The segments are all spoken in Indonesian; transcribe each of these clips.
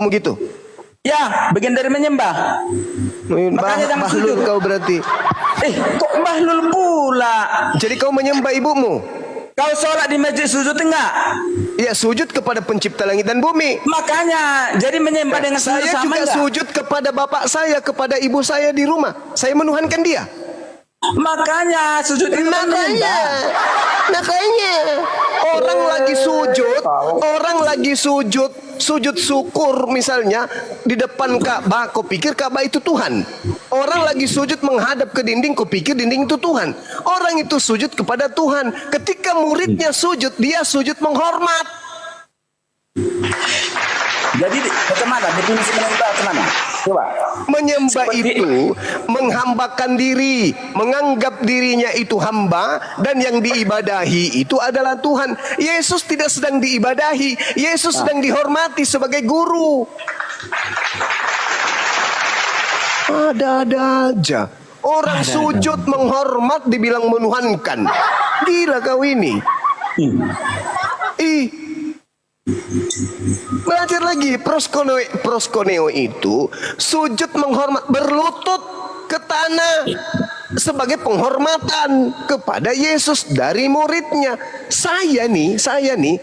ibumu gitu? Ya, bagian dari menyembah. Makanya jangan Bahlul sujud. kau berarti. Kok bahlul pula? Jadi kau menyembah ibumu? Kau sholat di masjid sujud enggak? Ya, sujud kepada pencipta langit dan bumi. Makanya, jadi menyembah dengan sujud Saya sama juga enggak? sujud kepada bapak saya, kepada ibu saya di rumah. Saya menuhankan dia. Makanya sujud itu kan menyembah. Makanya orang lagi sujud syukur misalnya di depan Ka'bah, kau pikir Ka'bah itu Tuhan. Orang lagi sujud menghadap ke dinding, kau pikir dinding itu Tuhan. Orang itu sujud kepada Tuhan. Ketika muridnya sujud, dia sujud menghormat. Jadi bagaimana definisi menyembah bagaimana? Coba. Menyembah Seperti- itu menghambakan diri, menganggap dirinya itu hamba, dan yang diibadahi itu adalah Tuhan. Yesus tidak sedang diibadahi, Yesus sedang dihormati sebagai guru. Ada-ada aja. Orang sujud menghormat dibilang menuhankan. Gila kau ini. Ih. Belajar lagi. Proskoneo itu sujud menghormat, berlutut ke tanah sebagai penghormatan kepada Yesus dari muridnya. Saya nih,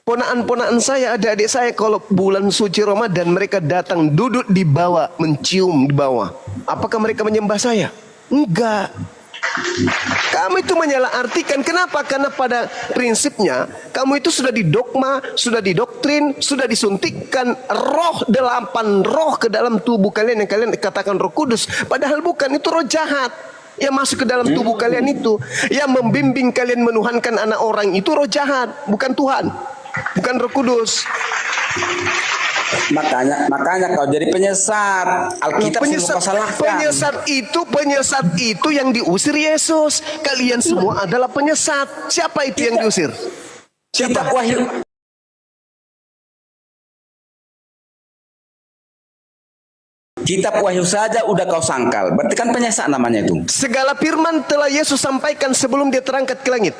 ponaan-ponaan saya, adik-adik saya, kalau bulan suci Ramadan mereka datang duduk di bawah, mencium di bawah. Apakah mereka menyembah saya? Enggak. Kamu itu menyalahartikan. Kenapa? Karena pada prinsipnya kamu itu sudah didogma, sudah didoktrin, sudah disuntikkan roh, 8 roh ke dalam tubuh kalian yang kalian katakan Roh Kudus. Padahal bukan, itu roh jahat yang masuk ke dalam tubuh kalian itu, yang membimbing kalian menuhankan anak orang itu roh jahat, bukan Tuhan, bukan Roh Kudus. Makanya kau jadi penyesat. Alkitab semua kau salahkan. Penyesat itu yang diusir Yesus. Kalian semua adalah penyesat. Siapa itu yang diusir? Kitab Wahyu. Kitab Wahyu saja udah kau sangkal. Berarti kan penyesat namanya itu. Segala firman telah Yesus sampaikan sebelum dia terangkat ke langit.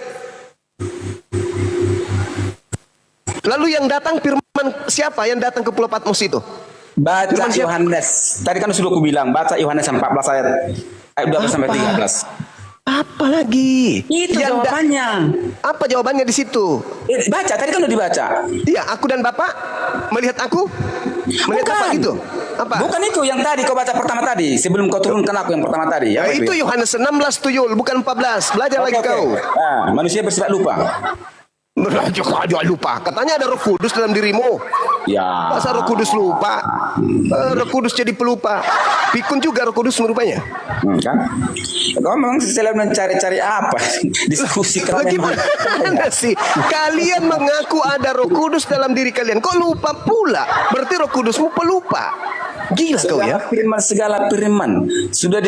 Lalu yang datang firman siapa yang datang ke Pulau Patmos itu? Baca Firman siapa? Yohanes. Tadi kan sudah aku bilang, baca Yohanes 14 ayat 12 sampai 13. Apa lagi? Itu Yang jawabannya. Apa jawabannya di situ? Baca, tadi kan udah dibaca. Iya, aku dan Bapak melihat aku. Melihat Bukan. apa gitu? Apa? Bukan itu yang tadi kau baca pertama tadi, sebelum kau turunkan aku yang pertama tadi. Ya, Apa itu ya? Yohanes 16 tuyul, bukan 14. Belajar Oke, lagi oke. kau. Nah, manusia bersifat lupa. Jangan lupa. Katanya ada Roh Kudus dalam dirimu. Ya. Masa Roh Kudus lupa? Roh Kudus jadi pelupa. Pikun juga Roh Kudus merupanya. Kan? Kau memang selalu mencari-cari apa? Diskusi Lagi kalian. mana sih? Kalian mengaku ada Roh Kudus dalam diri kalian. Kok lupa pula? Berarti Roh Kudusmu pelupa. Gila kau ya. Segala firman sudah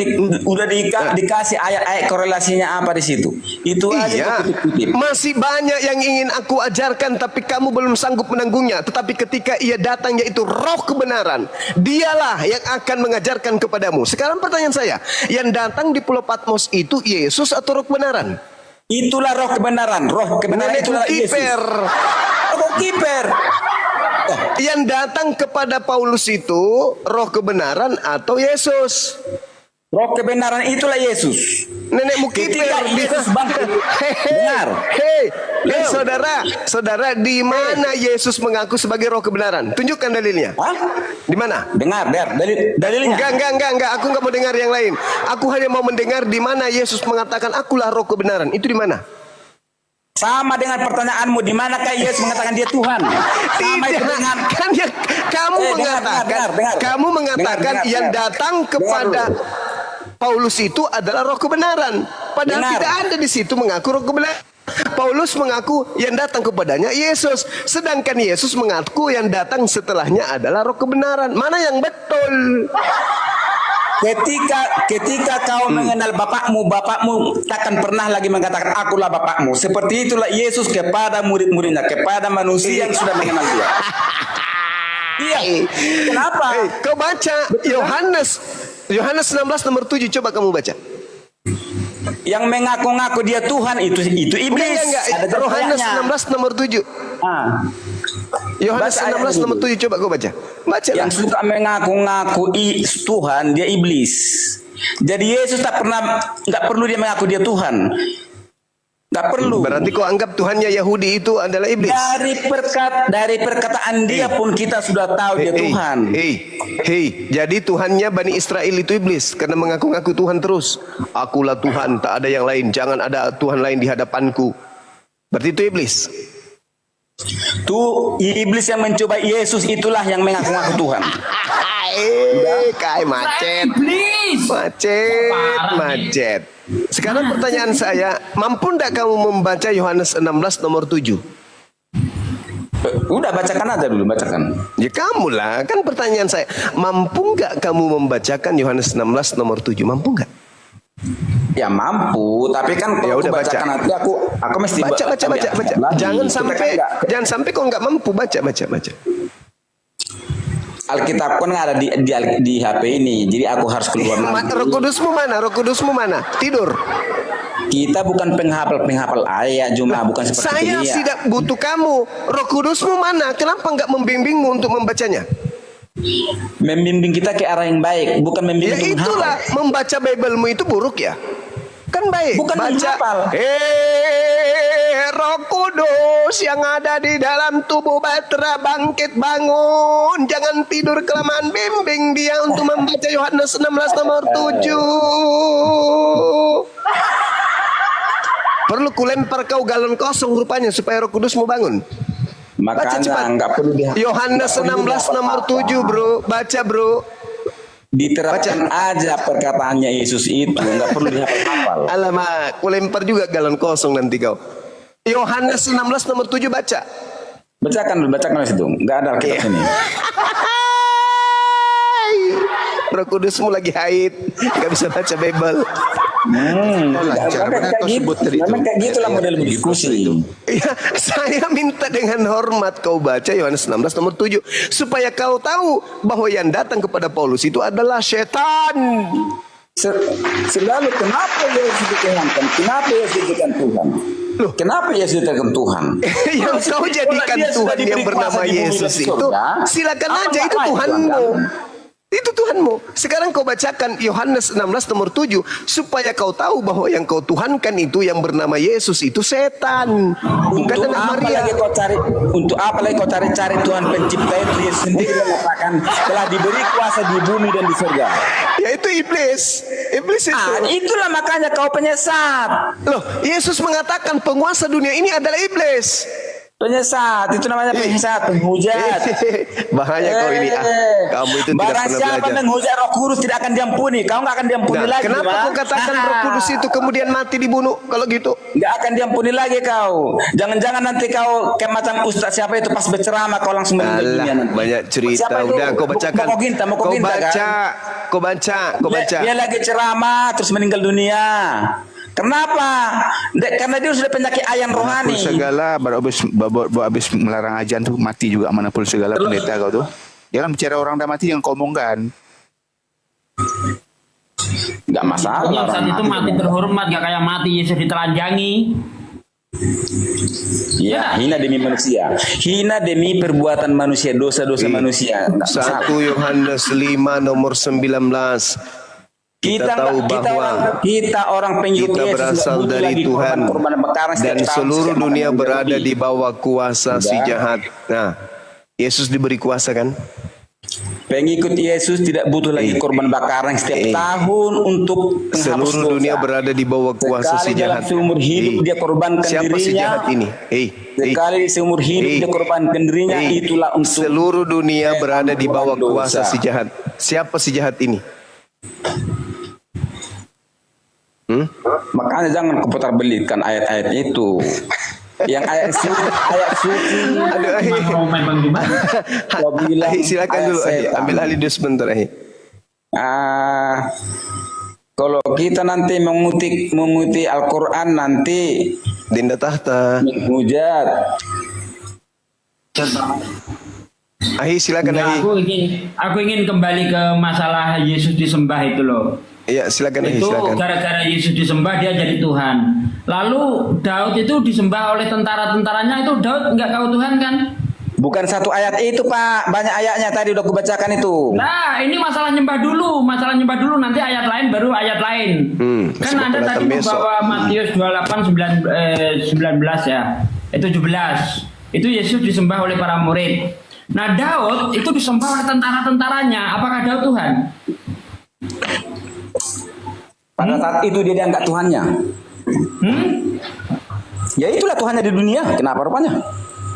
dikasih ayat-ayat korelasinya apa di situ. Itu aja Iya, kutip-kutip. masih banyak yang ingin aku ajarkan tapi kamu belum sanggup menanggungnya. Tetapi ketika ia datang yaitu roh kebenaran, dialah yang akan mengajarkan kepadamu. Sekarang pertanyaan saya, yang datang di Pulau Patmos itu Yesus atau roh kebenaran? Itulah roh kebenaran. Roh kebenaran Nenek itulah Yesus. kiper. Roh kiper. Yang datang kepada Paulus itu roh kebenaran atau Yesus? Roh kebenaran itulah Yesus. Nenekmu Ketika kiper. Yesus bangkit. Dengar. Hei, saudara, di mana Yesus mengaku sebagai roh kebenaran? Tunjukkan dalilnya. Hah? Di mana? Dengar, dalilnya. Enggak. Aku nggak mau dengar yang lain. Aku hanya mau mendengar di mana Yesus mengatakan akulah roh kebenaran. Itu di mana? Sama dengan pertanyaanmu, di manakah Yesus mengatakan dia Tuhan? Sama itu dengan Kan yang kamu mengatakan, kamu mengatakan dengar. yang datang kepada Paulus itu adalah roh kebenaran. Padahal Dengar. tidak ada di situ mengaku roh kebenaran. Paulus mengaku yang datang kepadanya Yesus, sedangkan Yesus mengaku yang datang setelahnya adalah roh kebenaran. Mana yang betul? Ketika kau mengenal bapakmu takkan pernah lagi mengatakan akulah bapakmu. Seperti itulah Yesus kepada murid-muridnya, kepada manusia yang sudah mengenal dia. Iya. Kenapa? Kau baca Yohanes 16 nomor 7, coba kamu baca. Yang mengaku-ngaku dia Tuhan itu iblis. Enggak. Ada Yohanes ayatnya. 16 nomor 7. Ah. Yohanes Baca ayat 16 nomor dulu. 7, coba kau baca. Baca lah. Yang suka mengaku-ngaku Tuhan, dia iblis. Jadi Yesus nggak perlu dia mengaku dia Tuhan. Nggak perlu. Berarti kau anggap Tuhannya Yahudi itu adalah iblis. Dari perkataan dia pun kita sudah tahu dia Tuhan. Jadi Tuhannya Bani Israel itu iblis karena mengaku-ngaku Tuhan terus. Akulah Tuhan, tak ada yang lain. Jangan ada Tuhan lain di hadapanku. Berarti itu iblis. Tuh iblis yang mencoba Yesus itulah yang mengaku-ngaku Tuhan. Kai macet. Iblis. Macet. Sekarang pertanyaan saya, mampu tidak kamu membaca Yohanes 16 nomor 7? Udah bacakan aja dulu, bacakan. Ya kamu lah, kan pertanyaan saya, mampu nggak kamu membacakan Yohanes 16 nomor 7? Mampu nggak? Ya mampu, tapi kan Ya kalau udah, aku bacakan baca. nanti aku mesti Baca. lagi. Jangan Kita jangan sampai kau nggak mampu baca. Alkitab kan nggak ada di HP ini, jadi aku harus keluar lagi. Roh Kudusmu mana? Tidur. Kita bukan penghafal ayat cuma bukan seperti Saya dia. tidak butuh kamu. Roh Kudusmu mana? Kenapa nggak membimbingmu untuk membacanya? Membimbing kita ke arah yang baik, bukan Ya membimbing itulah, membaca Biblemu itu buruk ya? Kan baik. Bukan menghafal. Roh Kudus yang ada di dalam tubuh Batra, bangkit bangun. Jangan tidur kelamaan, bimbing dia untuk membaca Yohanes 16 nomor 7. Perlu kulempar kau galon kosong rupanya supaya Roh Kudus mau bangun. Baca cepat. Makanya nggak perlu Yohanes 16 nomor 7, bro. Baca, bro. Diterapkan aja perkataannya Yesus itu, nggak perlu dihafal. Alamak, kulempar juga galon kosong nanti kau. Yohanes 16 nomor 7, baca. Bacakan di situ, nggak ada Alkitab sini. Roh Kudusmu lagi haid, nggak bisa baca Bible. Memang kayak gitulah model diskusi. Ya, saya minta dengan hormat kau baca Yohanes 16 nomor 7 supaya kau tahu bahwa yang datang kepada Paulus itu adalah setan. Selalu kenapa Yesus dikenakan? Kenapa Yesus dijadikan Tuhan? Loh, kenapa Yesus dijadikan Tuhan? yang kau jadikan Tuhan yang bernama Yesus itu, silakan aja, itu Tuhanmu. Itu Tuhanmu. Sekarang kau bacakan Yohanes 16 nomor 7 supaya kau tahu bahwa yang kau tuhankan itu yang bernama Yesus itu setan, bukan Untuk anak apa Maria. lagi kau cari? Untuk apa lagi kau cari Tuhan pencipta itu? Yesus sendiri mengatakan telah diberi kuasa di bumi dan di surga. Ya itu iblis. Iblis itu. Itulah makanya kau penyesat. Loh, Yesus mengatakan penguasa dunia ini adalah iblis. Penyesat, itu namanya penyesat, penghujat. Bahaya kau ini. Kamu itu tidak Barang pernah siapa belajar. menghujat Roh Kudus tidak akan diampuni. Kau nggak akan diampuni Nah, lagi. kenapa kau katakan Roh Kudus itu kemudian mati dibunuh kalau gitu? Nggak akan diampuni lagi kau. Jangan-jangan nanti kau kayak macam Ustaz siapa itu pas berceramah kau langsung meninggal dunia Alah, nanti. banyak cerita. Siapa itu? Udah kau bacakan. Kau baca. Dia lagi ceramah terus meninggal dunia. Kenapa? Karena dia sudah penyakit ayan rohani. Manapun segala baru habis melarang ajan tuh mati juga manapun segala pendeta kau tuh. Jangan bicara orang dah mati, jangan kau omongkan. Nggak masalah. Yang saat itu mati terhormat, gak kayak mati Yesus ditelanjangi. Ya, hina demi manusia. Hina demi perbuatan manusia, dosa-dosa manusia. Nggak masalah. 1 Yohanes 5 nomor 19. Kita tahu bahwa kita orang pengikut kita Yesus berasal nggak butuh dari lagi Tuhan korban bakaran setiap dan tahun, seluruh setiap dunia makan berada roti. di bawah kuasa si jahat. Nah, Yesus diberi kuasa kan? Pengikut Yesus tidak butuh lagi korban bakaran setiap tahun untuk menghapus Seluruh dosa. dunia berada di bawah kuasa si Sekali dalam jahat. seumur hidup dia korbankan Siapa si dirinya. jahat ini? Sekali seumur hidup dia korbankan dirinya, itulah untuk seluruh dunia berada di bawah dosa. kuasa si jahat. Siapa si jahat ini? Makanya jangan kuputar belikan ayat-ayat itu. Yang ayat suci. Aduh, Mau main Bang Dimas? Kau bilang silakan ayat dulu. setan. Ambil alih dulu sebentar. Kalau kita nanti menguti Al-Quran nanti Dinda tahta. menghujat. Silakan Enggak, aku ingin kembali ke masalah Yesus disembah itu loh. Iya, silakan Itu silakan. gara-gara Yesus disembah dia jadi Tuhan. Lalu Daud itu disembah oleh tentara-tentaranya, itu Daud nggak kau Tuhan kan? Bukan satu ayat itu Pak, banyak ayatnya tadi udah kubacakan itu. Nah, ini masalah nyembah dulu, nanti ayat lain baru ayat lain. Kan Anda tadi membawa Matius 19 ya. 17. Itu Yesus disembah oleh para murid. Nah, Daud itu disembah oleh tentara-tentaranya. Apakah Daud Tuhan? Pada saat itu dia dianggap Tuhannya. Ya itulah Tuhannya di dunia. Kenapa rupanya?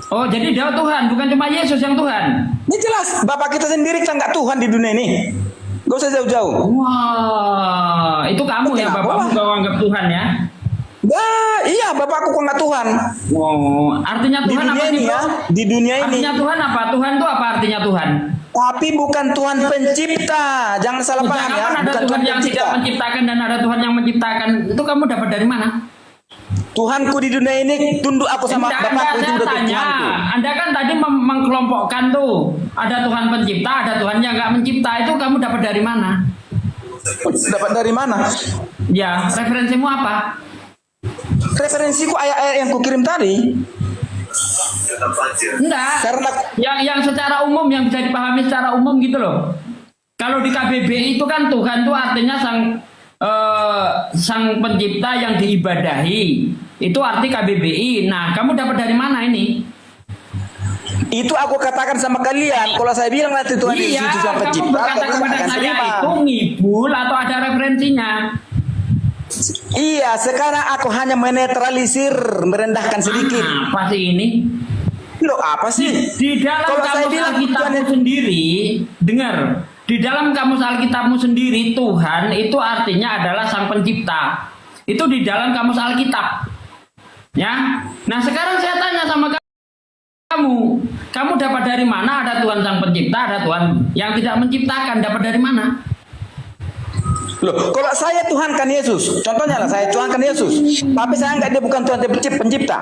Oh, jadi Daud Tuhan, bukan cuma Yesus yang Tuhan. Ini jelas, Bapak kita sendiri kan nggak Tuhan di dunia ini. Gak usah jauh-jauh. Wah, itu kamu ya, Kenapa? bapakmu kau anggap Tuhan ya? Wah, iya bapakku kok nggak Tuhan. Oh, artinya Di Tuhan dunia apa ini sih, ya, Bro? di dunia ini. Artinya Tuhan apa? Tuhan itu apa artinya Tuhan? Tapi bukan Tuhan pencipta. Jangan salah Sejak paham ya. kapan ada Bukan Tuhan yang tidak menciptakan dan ada Tuhan yang menciptakan? Itu kamu dapat dari mana? Tuhanku di dunia ini tunduk aku sama Enggak, bapakku itu saya udah tanya. Tuhanku. Anda kan tadi mengkelompokkan tuh. Ada Tuhan pencipta, ada Tuhan yang nggak mencipta. Itu kamu dapat dari mana? Dapat dari mana? Ya, referensimu apa? Referensiku ayat-ayat yang kukirim tadi. Enggak. Karena Yang secara umum, yang bisa dipahami secara umum gitu loh. Kalau di KBBI itu kan Tuhan itu artinya sang pencipta yang diibadahi. Itu arti KBBI. Nah, kamu dapat dari mana ini? itu aku katakan sama kalian. Kalau saya bilang nanti Tuhan Iya, Yesus yang kamu pencipta, berkata kalian kepada akan saya terima. itu ngibul atau ada referensinya? Iya, sekarang aku hanya menetralisir, merendahkan sedikit. Apa sih ini? Loh, apa sih? Di dalam Kalau saya kamus bilang Alkitabmu Tuhan- sendiri, dengar. Di dalam kamus Alkitabmu sendiri, Tuhan itu artinya adalah sang pencipta. Itu di dalam kamus Alkitab. Ya. Nah, sekarang saya tanya sama kamu. Kamu dapat dari mana ada Tuhan sang pencipta, ada Tuhan yang tidak menciptakan? Dapat dari mana? Loh, kalau saya Tuhankan Yesus, contohnya lah saya Tuhankan Yesus, tapi saya anggap dia bukan Tuhan pencipta.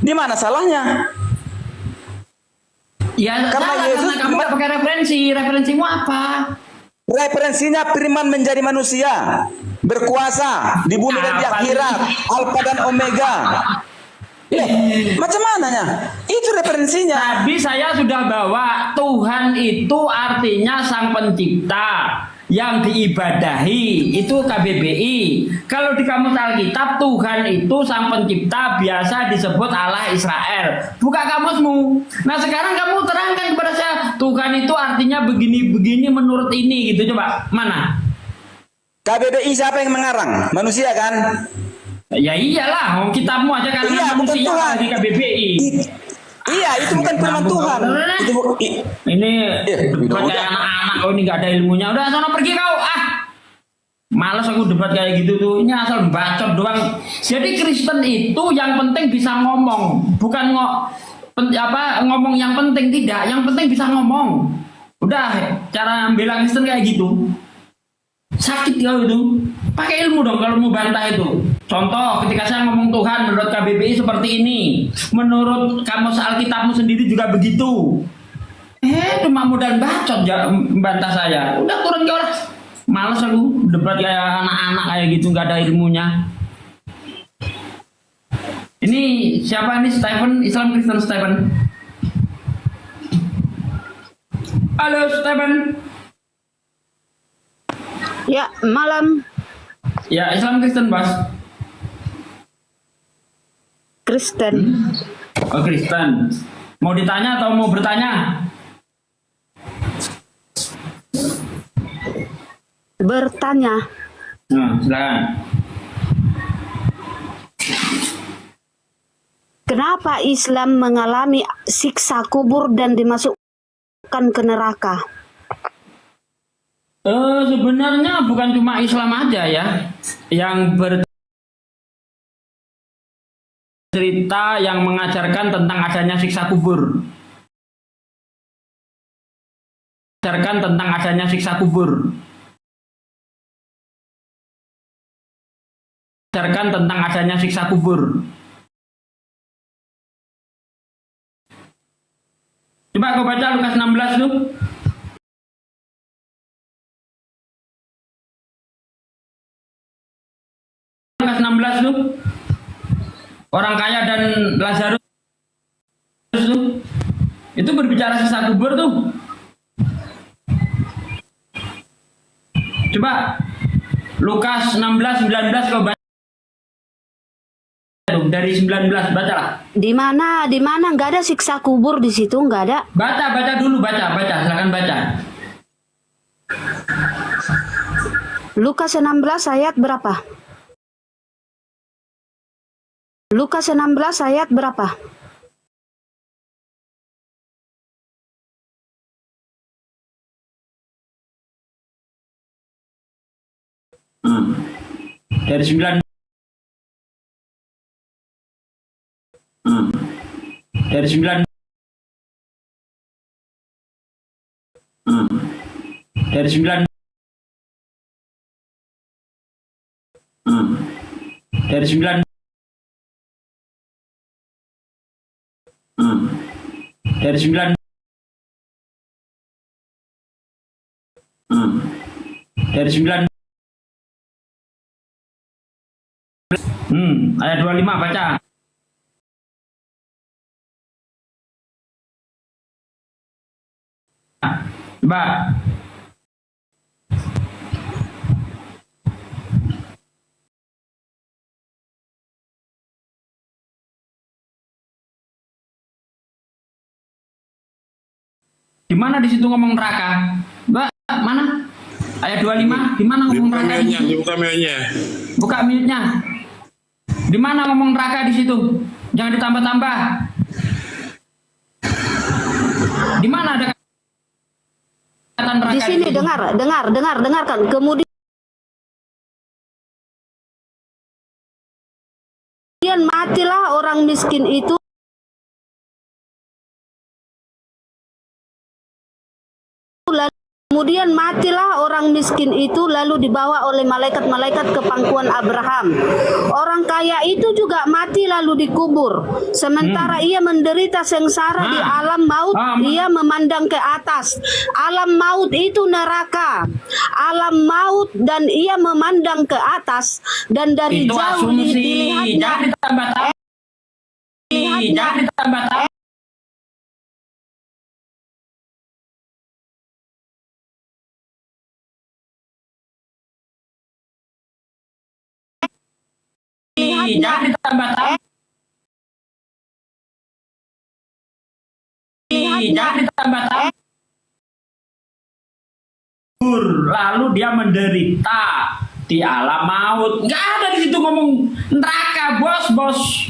Di mana salahnya? Ya, Karena salah, Yesus karena kamu nggak pakai referensi. Referensimu apa? Referensinya firman menjadi manusia, berkuasa di bumi dan di Apa akhirat, Alfa dan Omega. Macam mananya? Itu referensinya. Tadi saya sudah bawa Tuhan itu artinya sang pencipta yang diibadahi, itu KBBI. Kalau di kamus Alkitab Tuhan itu sang pencipta biasa disebut Allah Israel. Buka kamusmu. Nah, sekarang kamu terangkan kepada saya Tuhan itu artinya begini-begini menurut ini gitu, coba. Mana? KBBI siapa yang mengarang? Manusia kan? Ya iyalah, kitabmu aja karena Iya, bukan manusia Tuhan. di KBBI. Iya, itu bukan firman Tuhan. Itu Ini udah, debat kayak anak-anak kau ini gak ada ilmunya. Udah sana pergi kau. Males aku debat kayak gitu tuh. Ini asal bacot doang. Jadi Kristen itu yang penting bisa ngomong, bukan ngomong yang penting tidak. Yang penting bisa ngomong. Udah, cara bela Kristen kayak gitu. Sakit kau itu. Pakai ilmu dong kalau mau bantah itu. Contoh, ketika saya ngomong Tuhan menurut KBBI seperti ini, menurut kamus Alkitabmu sendiri juga begitu. Cuma modal bacot bantah saya. Udah turun ke orang. Males aku debat kayak anak-anak kayak gitu, nggak ada ilmunya. Ini siapa ini? Stephen, Islam Kristen Stephen. Halo Stephen. Ya, malam Ya, Islam Kristen, Bos. Kristen. Oh, Kristen. Mau ditanya atau mau bertanya? Bertanya, Nah, silakan. kenapa Islam mengalami siksa kubur dan dimasukkan ke neraka? Sebenarnya bukan cuma Islam aja ya yang bercerita yang mengajarkan tentang adanya siksa kubur. Mengajarkan tentang adanya siksa kubur. Mengajarkan tentang adanya siksa kubur. Coba kau baca Lukas 16 tuh. Lukas 16 tuh. Orang kaya dan Lazarus tuh. Itu berbicara siksa kubur tuh. Coba Lukas 16:19 kau baca dari 19 bacalah. Di mana nggak ada siksa kubur di situ, nggak ada. Baca dulu, baca, silakan baca. Lukas 16 ayat berapa? Lukas 16 ayat berapa? Dari 9 dari 9 dari 9 dari 9 dari 9 dari 9 ayat 25 baca. Mbak. Di mana di situ ngomong neraka? Mbak, mana? Ayat 25, di mana ngomong neraka? Dibuka mute-nya. Buka mute-nya. Di mana ngomong neraka di situ? Jangan ditambah-tambah. Di mana ada kata neraka? Di sini dengarkan. Kemudian matilah orang miskin itu. Kemudian matilah orang miskin itu lalu dibawa oleh malaikat-malaikat ke pangkuan Abraham. Orang kaya itu juga mati lalu dikubur. Sementara ia menderita sengsara di alam maut, ia memandang ke atas. Alam maut itu neraka. Alam maut dan ia memandang ke atas dan dari itu jauh asumsi. dilihatnya. Jangan ditambah-tambah. Jangan ditambah-tambah. Jangan ditambah-tambah. Jangan ditambah-tambah. Lalu dia menderita di alam maut. Nggak ada di situ ngomong neraka, bos.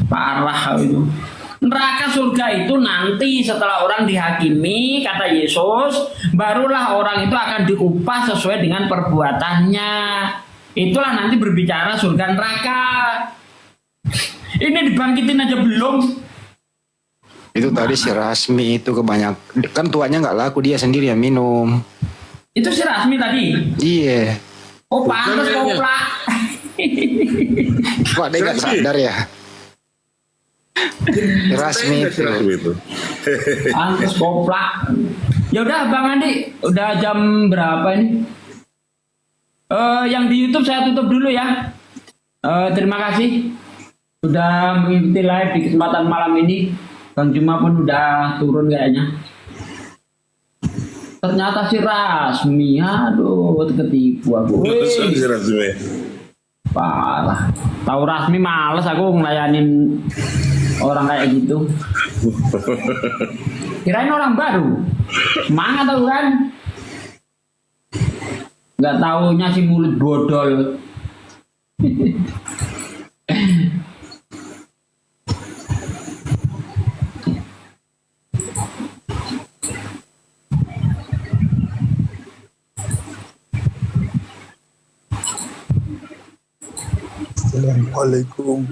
Parah itu. Neraka surga itu nanti setelah orang dihakimi, kata Yesus, barulah orang itu akan diupah sesuai dengan perbuatannya. Itulah nanti berbicara surga neraka. Ini dibangkitin aja belum. Itu tadi si Rasmi itu kan tuanya nggak laku, dia sendiri yang minum. Itu si Rasmi tadi. Iya. Oh pantas koplak. Kok dia nggak sadar ya? Si Rasmi itu. Pantas koplak. Ya udah Bang Andi, udah jam berapa ini? Yang di YouTube saya tutup dulu ya. Terima kasih sudah mengikuti live di kesempatan malam ini. Bang Juma pun udah turun kayaknya. Ternyata si Rasmi, aduh ketipu aku. Si Rasmi. Parah. Tahu Rasmi males aku ngelayanin orang kayak gitu. Kirain orang baru. Semangat tahu kan? Nggak taunya si mulut bodol. Assalamualaikum.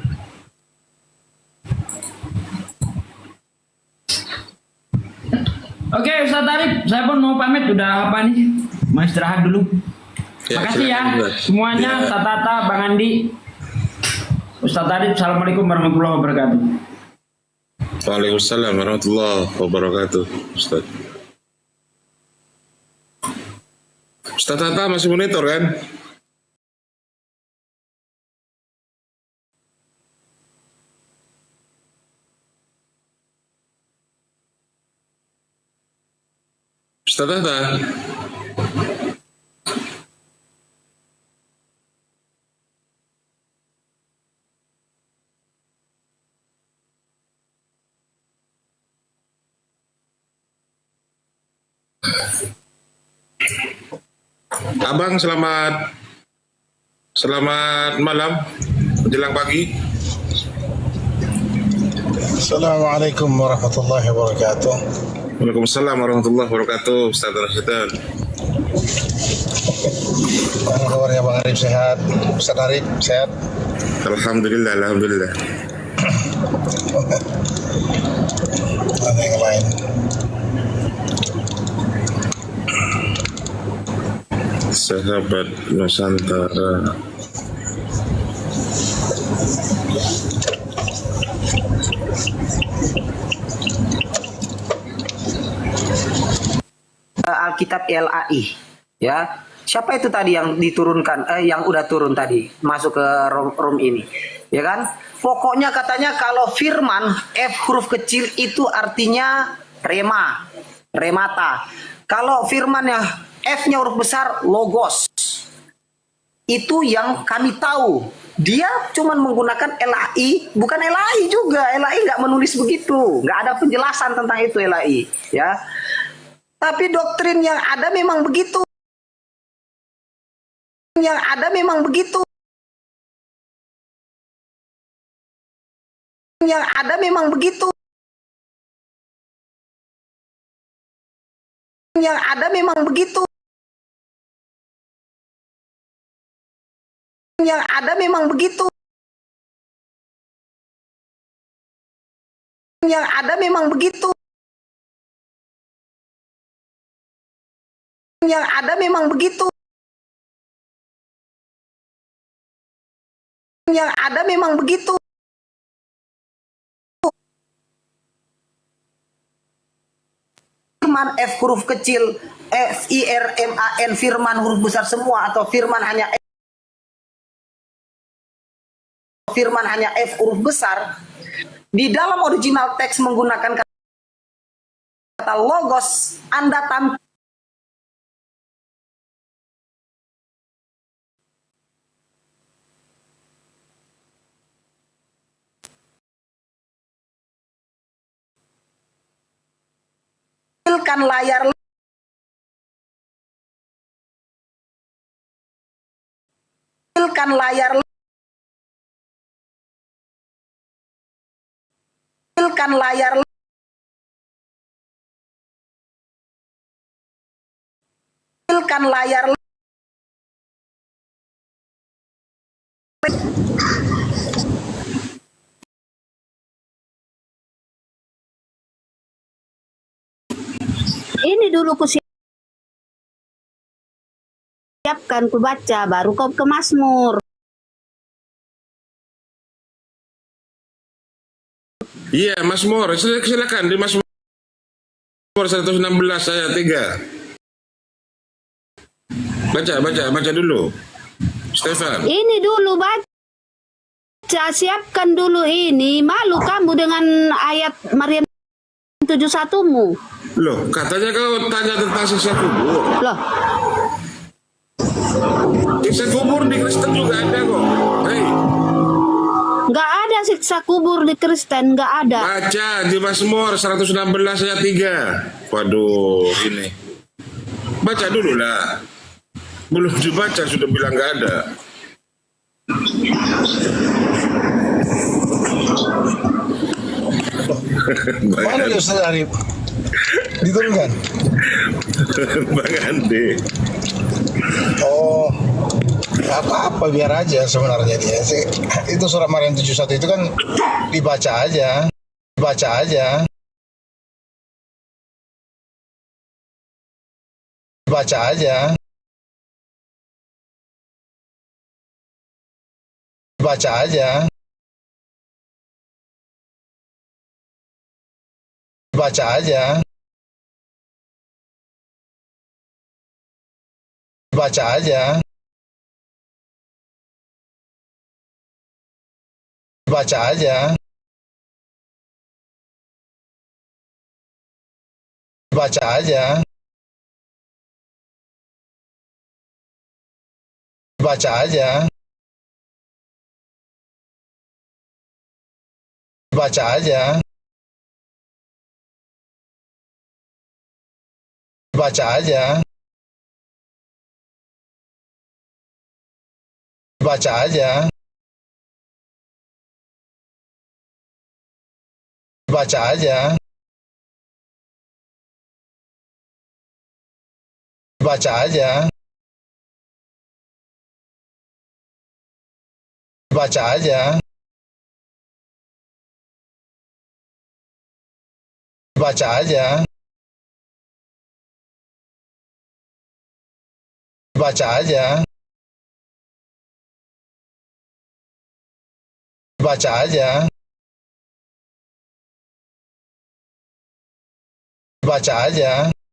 Oke Ustaz Arif, saya pun mau pamit, udah apa nih? Mau istirahat dulu. Ya, Makasih ya silakan, Mas. semuanya, Ya. Ustaz Tata, Bang Andi, Ustaz Arif. Assalamualaikum warahmatullahi wabarakatuh. Waalaikumsalam warahmatullahi wabarakatuh. Ustaz. Ustaz Tata masih monitor kan? Ustaz Tata. Abang selamat malam menjelang pagi. Assalamualaikum warahmatullahi wabarakatuh. Waalaikumsalam warahmatullahi wabarakatuh. Ustaz Rashidan. Apa kabarnya Bang Arif, sehat? Ustaz Arif sehat? Alhamdulillah, alhamdulillah. Ada yang lain? Sahabat Nusantara. Alkitab LAI, ya. Siapa itu tadi yang diturunkan, yang udah turun tadi masuk ke room ini, ya kan? Pokoknya katanya kalau firman F huruf kecil itu artinya remata. Kalau firmannya F-nya huruf besar logos. Itu yang kami tahu. Dia cuma menggunakan LAI, bukan LAI juga. LAI nggak menulis begitu, nggak ada penjelasan tentang itu LAI, ya. Tapi doktrin yang ada memang begitu. Yang ada memang begitu. Yang ada memang begitu. Yang ada memang begitu. Yang ada memang begitu. Yang ada memang begitu. Yang ada memang begitu. Yang ada memang begitu. Firman F huruf kecil, FIRMAN, firman huruf besar semua, atau firman hanya F huruf besar. Di dalam original teks menggunakan kata logos, Anda tampilkan layar Ini dulu ku siapkan, ku baca, baru kau ke Mazmur. Iya, Mazmur. Silakan di Mazmur 116 ayat 3. Baca dulu. Stefan. Ini dulu baca, siapkan dulu ini. Malu kamu dengan ayat Maryam 71-mu. Loh, katanya kau tanya tentang siksa kubur. Loh, Siksa kubur di Kristen juga ada kok. Hei, nggak ada siksa kubur di Kristen, nggak ada. baca di Mazmur 116 ayat 3. Waduh, ini. Baca dulu lah. Belum dibaca sudah bilang nggak ada. Mana ya Ustaz Arif? Diturunkan? Bang Andi. Oh, apa-apa biar aja sebenarnya dia. Itu surat Maryam 71 itu kan dibaca aja. Dibaca aja. Dibaca aja. Dibaca aja. Dibaca aja. Baca aja. Baca aja. Baca aja. Baca aja. Baca aja. Baca aja. Baca aja. Baca aja. Baca aja. Baca aja. Baca aja. Baca aja. Baca aja. Baca aja.